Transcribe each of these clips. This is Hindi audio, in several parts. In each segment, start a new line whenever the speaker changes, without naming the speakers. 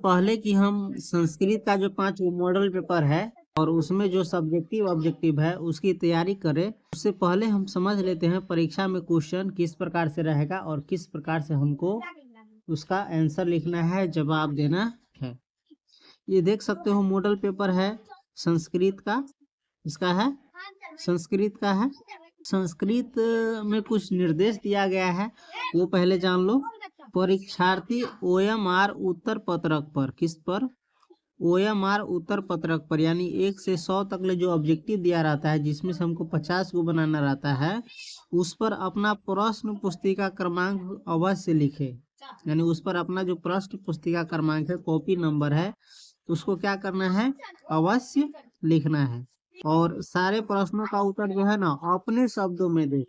पहले कि हम संस्कृत का जो 5 मॉडल पेपर है और उसमें जो सब्जेक्टिव ऑब्जेक्टिव है उसकी तैयारी करें, उससे पहले हम समझ लेते हैं परीक्षा में क्वेश्चन किस प्रकार से रहेगा और किस प्रकार से हमको उसका आंसर लिखना है, जवाब देना है। ये देख सकते हो मॉडल पेपर है संस्कृत का, इसका है संस्कृत का है। संस्कृत में कुछ निर्देश दिया गया है वो पहले जान लो। परीक्षार्थी OMR उत्तर पत्रक पर, किस पर? OMR उत्तर पत्रक पर, यानी 1 से 100 तक ले जो ऑब्जेक्टिव दिया रहता है जिसमें से हमको 50 को बनाना रहता है, उस पर अपना प्रश्न पुस्तिका क्रमांक अवश्य लिखे। यानी उस पर अपना जो प्रश्न पुस्तिका क्रमांक है, कॉपी नंबर है, उसको क्या करना है? अवश्य लिखना है। और सारे प्रश्नों का उत्तर जो है ना अपने शब्दों में दे,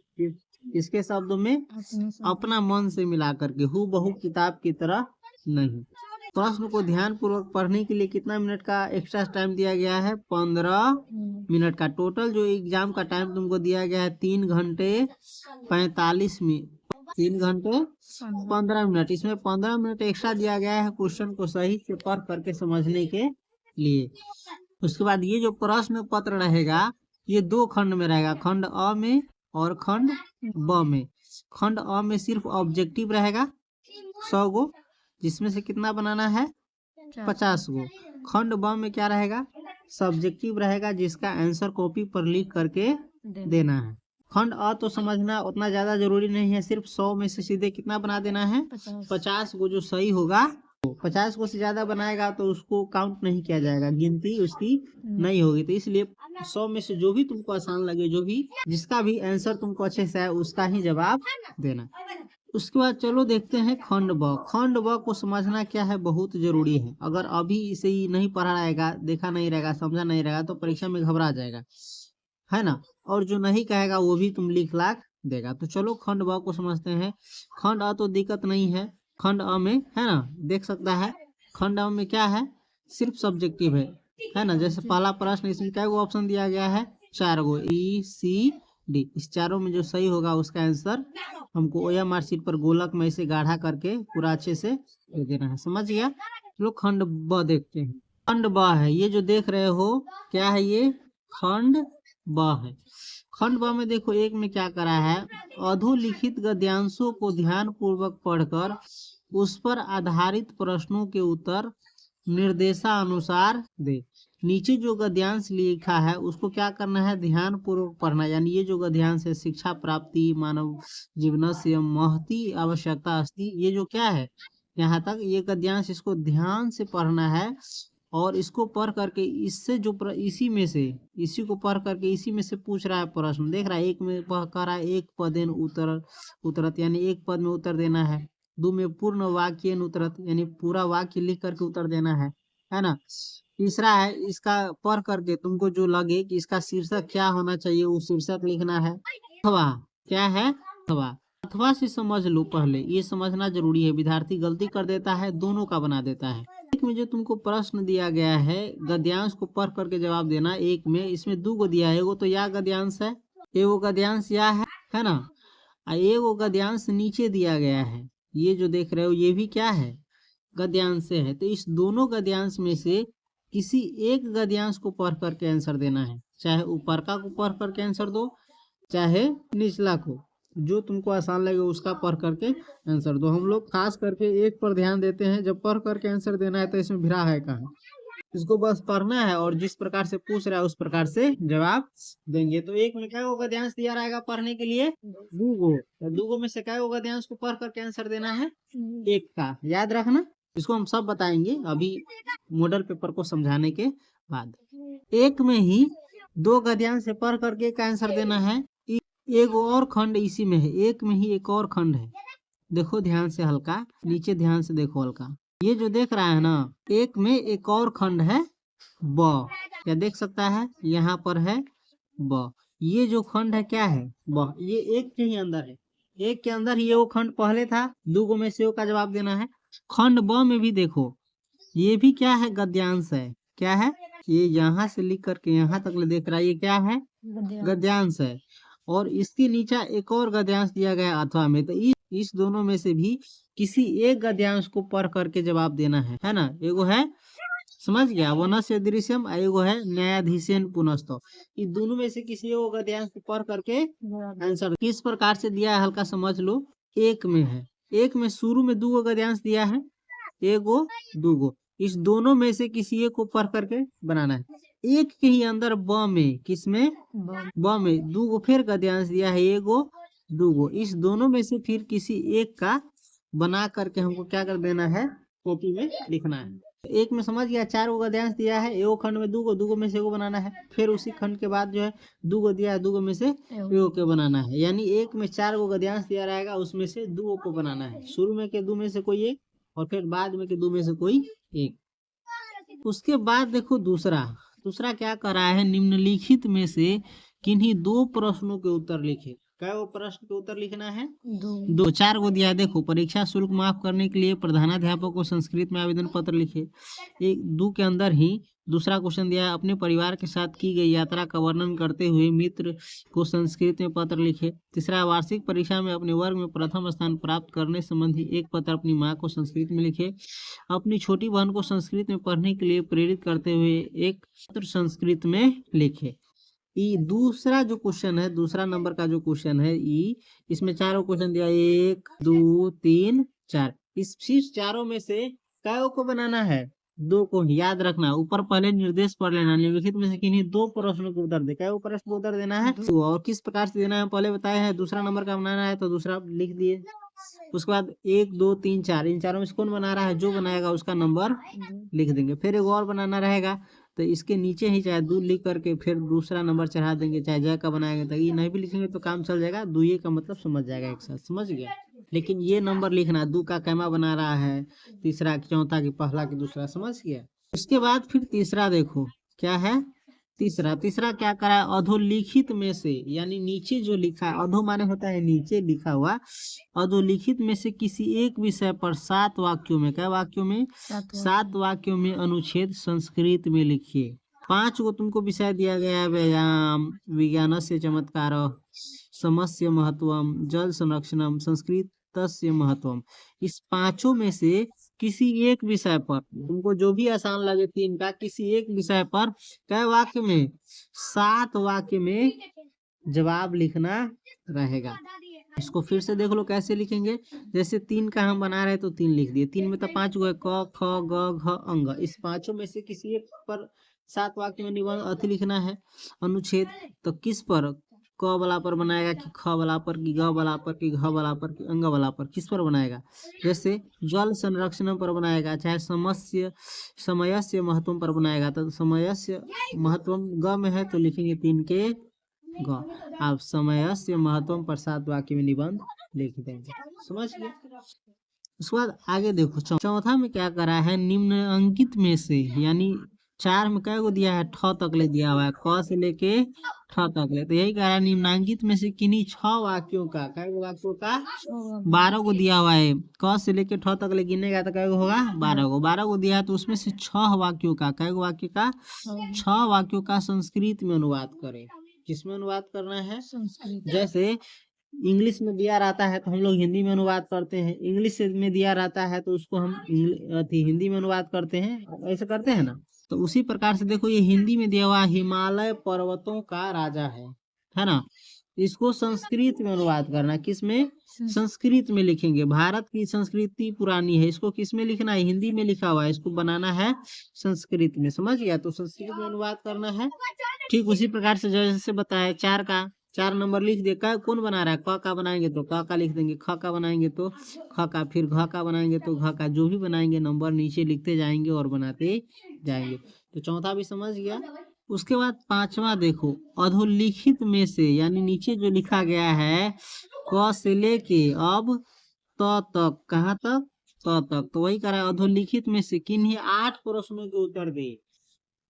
इसके शब्दों में अपना मन से मिला करके, हूबहू किताब की तरह नहीं। प्रश्न को ध्यान पूर्वक पढ़ने के लिए कितना मिनट का एक्स्ट्रा टाइम दिया गया है? 15 मिनट का। टोटल जो एग्जाम का टाइम तुमको दिया गया है 3 घंटे 45 मिनट, 3 घंटे 15 मिनट। इसमें 15 मिनट एक्स्ट्रा दिया गया है क्वेश्चन को सही से पढ़ करके समझने के लिए। उसके बाद ये जो प्रश्न पत्र रहेगा ये 2 खंड में रहेगा, खंड अ में और खंड ब में। खंड अ में सिर्फ ऑब्जेक्टिव रहेगा 100 गो, जिसमें से कितना बनाना है? 50 गो। खंड ब में क्या रहेगा? सब्जेक्टिव रहेगा, जिसका आंसर कॉपी पर लिख करके देना है। खंड अ तो समझना उतना ज्यादा जरूरी नहीं है, सिर्फ 100 में से सीधे कितना बना देना है? 50 गो जो सही होगा। 50 को से ज्यादा बनाएगा तो उसको काउंट नहीं किया जाएगा, गिनती उसकी नहीं होगी। तो इसलिए 100 में से जो भी तुमको आसान लगे, जो भी जिसका भी आंसर तुमको अच्छे से है उसका ही जवाब देना। उसके बाद चलो देखते हैं खंड ब। खंड ब को समझना क्या है, बहुत जरूरी है। अगर अभी इसे ही नहीं पढ़ा रहेगा, देखा नहीं रहेगा, समझा नहीं रहेगा तो परीक्षा में घबरा जाएगा, है ना। और जो नहीं कहेगा वो भी तुम लिख लाख देगा। तो चलो खंड ब को समझते हैं। खंड अ तो दिक्कत नहीं है, खंड अ में है ना, देख सकता है। खंड अ में क्या है? सिर्फ सब्जेक्टिव है ना। जैसे पहला प्रश्न, इसमें क्या गो ऑप्शन दिया गया है? 4 गो, ECD। इस चारों में जो सही होगा उसका आंसर हमको OMR शीट पर गोलक में इसे गाढ़ा करके पूरा अच्छे से दे देना है। समझ गया? चलो खंड ब देखते हैं। खंड ब है ये जो देख रहे हो, क्या है ये? खंड ब है। खंड ब में देखो एक में क्या करा है? अधोलिखित गद्यांशों को ध्यान पूर्वक पढ़कर उस पर आधारित प्रश्नों के उत्तर निर्देशानुसार दे। नीचे जो गद्यांश लिखा है उसको क्या करना है? ध्यान पूर्वक पढ़ना। यानी ये जो गद्यांश है, शिक्षा प्राप्ति मानव जीवनस्य महती आवश्यकता अस्ति, ये जो क्या है यहाँ तक ये गद्यांश, इसको ध्यान से पढ़ना है। और इसको पढ़ करके इससे जो इसी में से, इसी को पढ़ करके इसी में से पूछ रहा है प्रश्न। देख रहा है एक में कह रहा है एक पदेन उत्तरत, यानी एक पद में उत्तर देना है। 2 में पूर्ण वाक्य उत्तरत, यानी पूरा वाक्य लिख करके उत्तर देना है ना। तीसरा है इसका पढ़ करके तुमको जो लगे कि इसका शीर्षक क्या होना चाहिए वो शीर्षक लिखना है। अथवा क्या है? अथवा से समझ लो, पहले ये समझना जरूरी है। विद्यार्थी गलती कर देता है, दोनों का बना देता है। एक में जो तुमको प्रश्न दिया गया है गद्यांश को पढ़ करके जवाब देना। एक में इसमें 2 गो दिया है, एगो तो या गद्यांश है, एगो गद्यांश या है ना। एगो गद्यांश नीचे दिया गया है, ये जो देख रहे हो ये भी क्या है? गद्यांश से है। तो इस दोनों गद्यांश में से किसी एक गद्यांश को पढ़ करके आंसर देना है। चाहे ऊपर का को पढ़ करके आंसर दो, चाहे निचला को, जो तुमको आसान लगे उसका पढ़ करके आंसर दो। हम लोग खास करके एक पर ध्यान देते हैं, जब पढ़ करके आंसर देना है तो इसमें भिड़ा है कहाँ, इसको बस पढ़ना है और जिस प्रकार से पूछ रहा है उस प्रकार से जवाब देंगे। तो एक में क्या गो गद्यांश दिया रहेगा पढ़ने के लिए? 2 गो। तो 2 गो में से क्या गो गद्यांश को पढ़ करके आंसर देना है? एक का। याद रखना, इसको हम सब बताएंगे अभी मॉडल पेपर को समझाने के बाद। एक में ही 2 गद्यांश से पढ़ करके एक आंसर देना है। एक और खंड इसी में है, एक में ही एक और खंड है। देखो ध्यान से, हल्का नीचे ध्यान से देखो हल्का, ये जो देख रहा है ना, एक में एक और खंड है ब। क्या देख सकता है? यहाँ पर है ब। ये जो खंड है क्या है? ब। ये एक के ही अंदर है, एक के अंदर ही ये वो खंड पहले था। 2 गो में से का जवाब देना है। खंड ब में भी देखो ये भी क्या है? गद्यांश है। क्या है? ये यहाँ से लिख करके यहाँ तक देख रहा है, ये क्या है? गद्यांश है। और इसके नीचे एक और गद्यांश दिया गया अथवा में। तो इस दोनों में से भी किसी एक गद्यांश को पढ़ करके जवाब देना है ना। एगो है, समझ गया, वनस्य दृश्यम, एगो है न्यायाधीशेन पुनस्तो। इन दोनों में से किसी एक गद्यांश को पढ़ करके आंसर किस प्रकार से दिया है हल्का समझ लो। एक में है, एक में शुरू में 2 गद्यांश दिया है, एगो 2 इस दोनों में से किसी एक को पढ़ करके बनाना है। एक के ही अंदर ब में, किसमें, ब में 2 फिर गद्यांश दिया है, एगो 2 इस दोनों में से फिर किसी एक का बना करके हमको क्या कर देना है, कॉपी में लिखना है। एक में समझ गया 4 गद्यांश दिया है, एगो खंड में 2 में से एगो बनाना है, फिर उसी खंड के बाद जो है 2 दिया है, 2 में से एगो के बनाना है। यानी एक में 4 गद्यांश दिया रहेगा, उसमें से 2 को बनाना है। शुरू में के 2 में से कोई एक और फिर बाद में के 2 में से कोई एक। उसके बाद देखो दूसरा क्या कर रहा है, निम्नलिखित में से किन्हीं 2 प्रश्नों के उत्तर लिखे। क्या वो प्रश्न के उत्तर लिखना है, 2 4 को दिया है। देखो, परीक्षा शुल्क माफ करने के लिए प्रधानाध्यापक को संस्कृत में आवेदन पत्र लिखे। 2 के अंदर ही दूसरा क्वेश्चन दिया है, अपने परिवार के साथ की गई यात्रा का वर्णन करते हुए मित्र को संस्कृत में पत्र लिखे। तीसरा, वार्षिक परीक्षा में अपने वर्ग में प्रथम स्थान प्राप्त करने संबंधी एक पत्र अपनी माँ को संस्कृत में लिखे। अपनी छोटी बहन को संस्कृत में पढ़ने के लिए प्रेरित करते हुए एक पत्र संस्कृत में लिखे। दूसरा जो क्वेश्चन है, दूसरा नंबर का जो क्वेश्चन है, इसमें 4 क्वेश्चन दिया, 1 2 3 4। इस चारों में से काय को बनाना है, 2 को। याद रखना, ऊपर पहले निर्देश पढ़ लेना। निम्नलिखित में से किन्हीं 2 प्रश्नों के उत्तर दे। क्या प्रश्न को उत्तर देना है, और किस प्रकार से देना है पहले बताया है। दूसरा नंबर का बनाना है तो दूसरा लिख दिए। उसके बाद 1 2 3 4, इन चारों में से कौन बना रहा है, जो बनाएगा उसका नंबर लिख देंगे। फिर एक और बनाना रहेगा, तो इसके नीचे ही चाहे 2 लिख करके फिर दूसरा नंबर चढ़ा देंगे, चाहे जय का बनाएंगे। तो ये नहीं भी लिखेंगे तो काम चल जाएगा, 2 का मतलब समझ जाएगा एक साथ, समझ गया। लेकिन ये नंबर लिखना, 2 का कैमा बना रहा है, तीसरा की चौथा की पहला की दूसरा, समझ गया। उसके बाद फिर तीसरा देखो क्या है, तीसरा क्या करा है, अधोलिखित में से, यानी नीचे जो लिखा है, अधो माने होता है नीचे लिखा हुआ, अधोलिखित में से किसी एक विषय पर 7 वाक्यों में, क्या वाक्यों में, 7 वाक्यों में अनुच्छेद संस्कृत में लिखिए। 5 को तुमको विषय दिया गया है, व्यायाम, विज्ञान से चमत्कार, समस्य महत्वम, जल संरक्षणम, संस्कृतस्य महत्वम। इस 5 में से किसी एक विषय पर, तुमको जो भी आसान लगे 3 का, किसी एक विषय पर कई वाक्य में, 7 वाक्य में जवाब लिखना रहेगा। इसको फिर से देख लो कैसे लिखेंगे। जैसे 3 का हम बना रहे तो 3 लिख दिए। 3 में तो 5 गो है, क ख ग घ अंग। इस 5 में से किसी एक पर 7 वाक्य में निबंध अति लिखना है, अनुच्छेद। तो किस पर, क वाला पर बनाएगा कि ख वाला पर कि ग वाला पर कि घ वाला पर कि अंग वाला पर, किस पर बनाएगा। जैसे जल संरक्षण पर बनाएगा, चाहे समयस्य महत्व पर बनाएगा। तो समयस्य महत्व ग में है तो लिखेंगे 3 के ग। आप समयस्य महत्व पर 7 वाक्य में निबंध लिख देंगे, समझ गए। उसके बाद आगे देखो, चौथा में क्या करा है, निम्नलिखित में से, यानी 4 में क्या को दिया है, ठ तक ले दिया हुआ है, क से लेके ठ तक ले। तो यही कह रहा है, निम्नलिखित में से किन्हीं 6 वाक्यों का, क्या वाक्यों का, 12 को दिया हुआ है। क से लेके ठ तक ले गिनेगा तो क्या होगा, 12 को दिया है। तो उसमें से 6 वाक्यों का, क्या वाक्य का, 6 वाक्यों का संस्कृत में अनुवाद करें। किसमें अनुवाद करना है, संस्कृत। जैसे इंग्लिश में दिया रहता है तो हम लोग हिंदी में अनुवाद करते हैं, इंग्लिश में दिया रहता है तो उसको हम हिंदी में अनुवाद करते हैं, ऐसे करते हैं ना। तो उसी प्रकार से देखो, ये हिंदी में दिया हुआ हिमालय पर्वतों का राजा है ना। इसको संस्कृत में अनुवाद करना, किसमें, संस्कृत में लिखेंगे। भारत की संस्कृति पुरानी है, इसको किस में लिखना है, हिंदी में लिखा हुआ है, इसको बनाना है संस्कृत में, समझ गया। तो संस्कृत में अनुवाद करना है। ठीक उसी प्रकार से जैसे बताया, 4 का 4 नंबर लिख दे। का कौन बना रहा है, क का बनाएंगे तो क का लिख देंगे, ख का बनाएंगे तो ख का, फिर घ का बनाएंगे तो घ का। जो भी बनाएंगे नंबर नीचे लिखते जाएंगे और बनाते जाएंगे। तो चौथा भी समझ गया। उसके बाद 5वां देखो, अधोलिखित में से, यानी नीचे जो लिखा गया है, क से लेके अब त तक, कहाँ तक, त तक। तो वही कह रहा है, अधोलिखित में से किन्हीं 8 प्रश्नों के उत्तर दे।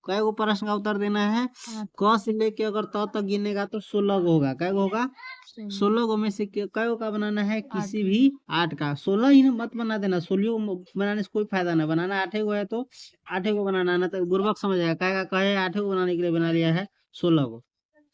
कै गो प्रश्न का उत्तर देना है, क से लेके अगर त तक गिनेगा तो 16 गो होगा। कै गो होगा, 16 गो में से कै गो का बनाना है, किसी भी 8 का। 16 ही मत बना देना, 16 बनाने से कोई फायदा ना। बनाना 8 गो है तो 8 गो बनाना, ना तो बुर्बक समझ आएगा, कहेगा कहे 8 गो बनाने के लिए बना लिया है, 16 गो।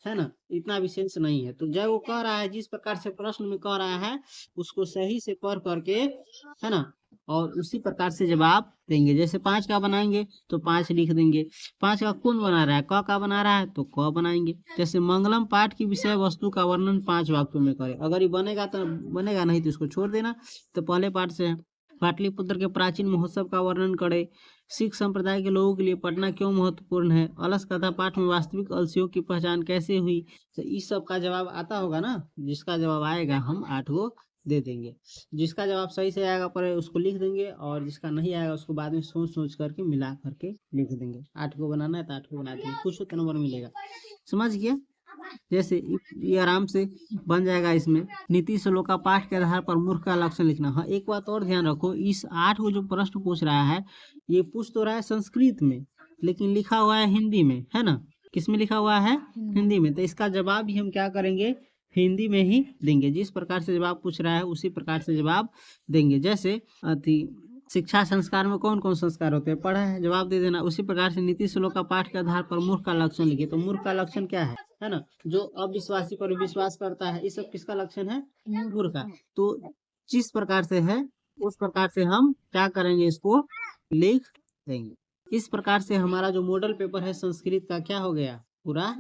है ना, इतना भी सेंस नहीं है। तो जब वो कह रहा है जिस प्रकार से प्रश्न में कह रहा है उसको सही से पढ़ करके, है ना, और उसी प्रकार से जवाब देंगे। जैसे 5 का बनाएंगे तो 5 लिख देंगे। 5 का कौन बना रहा है, क का बना रहा है तो क बनाएंगे। जैसे मंगलम पाठ की विषय वस्तु का वर्णन 5 वाक्यों में करें। अगर ये बनेगा तो बनेगा, नहीं तो इसको छोड़ देना। तो पहले पाठ से है, पाटलिपुत्र के प्राचीन महोत्सव का वर्णन करें। सिख संप्रदाय के लोगों के लिए पढ़ना क्यों महत्वपूर्ण है। अलस कथा पाठ में वास्तविक अलसियों की पहचान कैसे हुई। तो इस सब का जवाब आता होगा ना। जिसका जवाब आएगा हम 8 को दे देंगे। जिसका जवाब सही से आएगा पर उसको लिख देंगे, और जिसका नहीं आएगा उसको बाद में सोच सोच करके मिला करके लिख देंगे। 8 को बनाना है तो 8 को बना देंगे, कुछ तो नंबर मिलेगा। समझ गया। जैसे ये आराम से बन जाएगा। इसमें नीति श्लोक का पाठ के आधार पर मूर्ख का लक्षण लिखना। हाँ, एक बात और ध्यान रखो, इस 8 को जो प्रश्न पूछ रहा है ये पूछ तो रहा है संस्कृत में, लेकिन लिखा हुआ है हिंदी में, है ना। किस में लिखा हुआ है, हिंदी में। तो इसका जवाब भी हम क्या करेंगे, हिंदी में ही देंगे। जिस प्रकार से जवाब पूछ रहा है उसी प्रकार से जवाब देंगे। जैसे अति शिक्षा संस्कार में कौन कौन संस्कार होते हैं, पढ़ा है, जवाब दे देना। उसी प्रकार से नीति श्लोक का पाठ के आधार पर मूर्ख का लक्षण लिखे। तो मूर्ख का लक्षण क्या है ना, जो अविश्वासी पर विश्वास करता है। ये सब किसका लक्षण है, मूर्ख का। तो जिस प्रकार से है उस प्रकार से हम क्या करेंगे, इसको लिख देंगे। इस प्रकार से हमारा जो मॉडल पेपर है संस्कृत का क्या हो गया, पूरा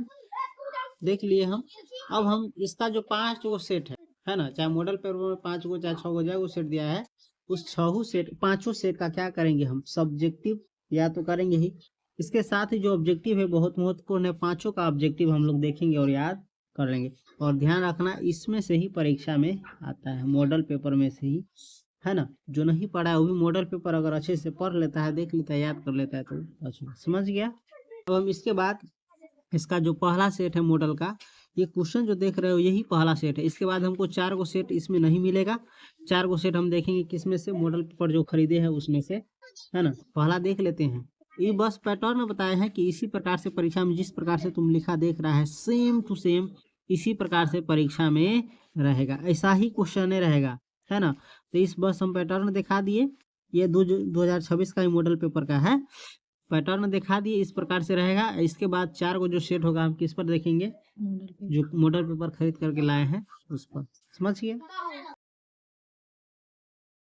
देख लिए हम। अब हम इसका जो 5 गो सेट है ना, चाहे मॉडल पेपर में 5 गो चाहे 6 गो जगह सेट दिया है, उस 6 सेट 5 सेट का क्या करेंगे हम, सब्जेक्टिव या तो करेंगे ही। इसके साथ ही जो ऑब्जेक्टिव है बहुत महत्वपूर्ण है। 5 का ऑब्जेक्टिव हम लोग देखेंगे और याद कर लेंगे। और ध्यान रखना इसमें से ही परीक्षा में आता है, मॉडल पेपर में से ही, है ना। जो नहीं पढ़ा है वो भी मॉडल पेपर अगर अच्छे से पढ़ लेता है, देख लेता है, याद कर लेता है तो अच्छा, समझ गया। अब हम इसके बाद इसका जो पहला सेट है मॉडल का, ये क्वेश्चन जो देख रहे हो यही पहला सेट है। इसके बाद हमको 4 गो सेट इसमें नहीं मिलेगा। 4 गो सेट हम देखेंगे किसमें से, मॉडल पेपर जो खरीदे हैं उसमें से, है ना। पहला देख लेते हैं। ये बस पैटर्न बताया है कि इसी प्रकार से परीक्षा में जिस प्रकार से तुम लिखा देख रहा है सेम टू सेम इसी प्रकार से परीक्षा में रहेगा, ऐसा ही क्वेश्चन रहेगा, है ना। तो इस बस हम पैटर्न दिखा दिए। ये 2026 का ही मॉडल पेपर का है। पैटर्न दिखा दिए, इस प्रकार से रहेगा। इसके बाद 4 गो जो सेट होगा हम किस पर देखेंगे, जो मॉडल पेपर खरीद करके लाए हैं उस पर। समझ गए।